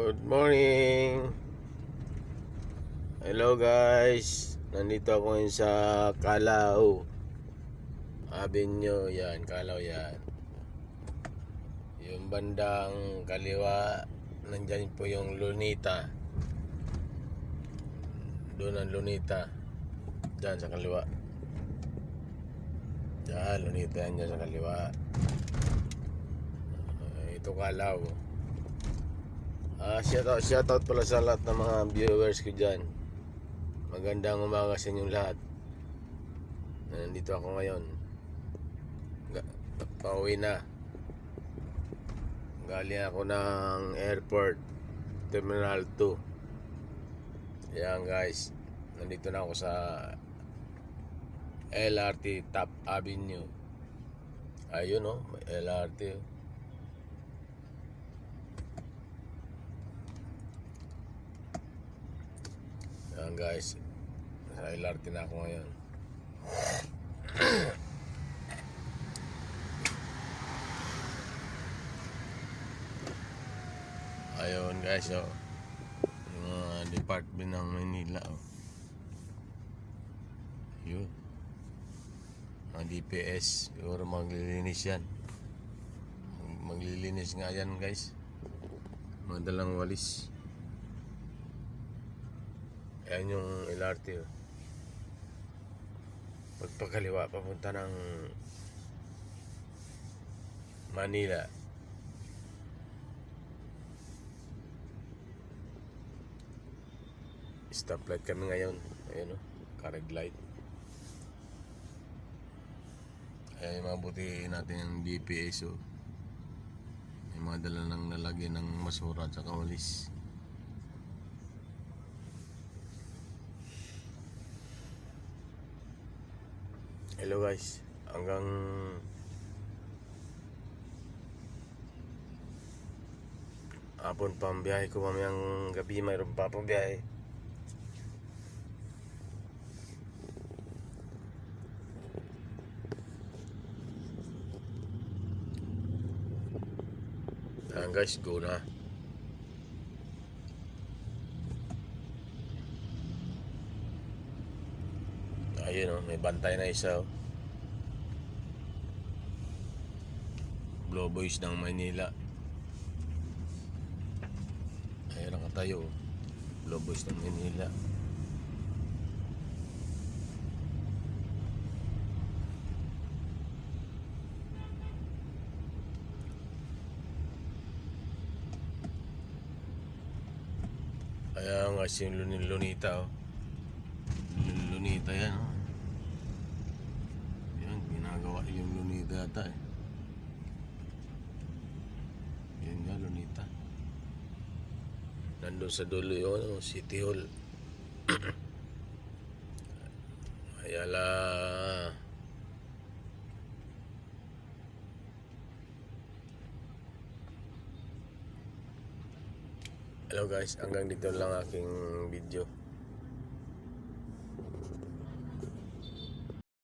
Good morning. Hello guys. Nandito ako ngayon sa Calao Avenue. Yan, Calao yan. Yung bandang kaliwa, nandyan po yung Lunita. Doon ang Lunita. Diyan sa kaliwa. Diyan, Lunita yan dyan sa kaliwa. Ito Calao. Shoutout pala sa lahat ng mga viewers ko dyan. Magandang umaga sa inyong lahat. Nandito ako ngayon. Pauwi na. Galing ako ng airport, Terminal 2. Ayan guys, nandito na ako sa LRT Top Avenue. Ayun oh, may LRT oh. Ayan guys, sa LRT na ako ngayon. Ayun guys, oh, yung department ng Manila oh. Yun, ang DPS siguro maglilinis yan. Maglilinis nga yan guys, madalang walis. Ayan yung LRT oh. Pagpakaliwa papunta ng Manila. Stoplight kami ngayon. Ayan o, red light. Ayan yung mabuti natin yung DPS oh. May mga dala ng lalagyan ng masura at saka walis. Hello guys, hanggang hapon pa ang biyahe ko, mamayang gabi mayroon pa pang biyahe. Ayan guys, go na. Ayun oh, may bantay na isa oh. Blue Boys ng Manila. Ayun nakatayo oh. Blue Boys ng Manila. Ayan nga si Lunita oh. Lunita yan oh. Yan, ginagawa yung Lunita yata eh. Yan nga, Lunita. Nandun sa dulo yung ano, City Hall. Ayala. Hello guys, hanggang dito lang aking video.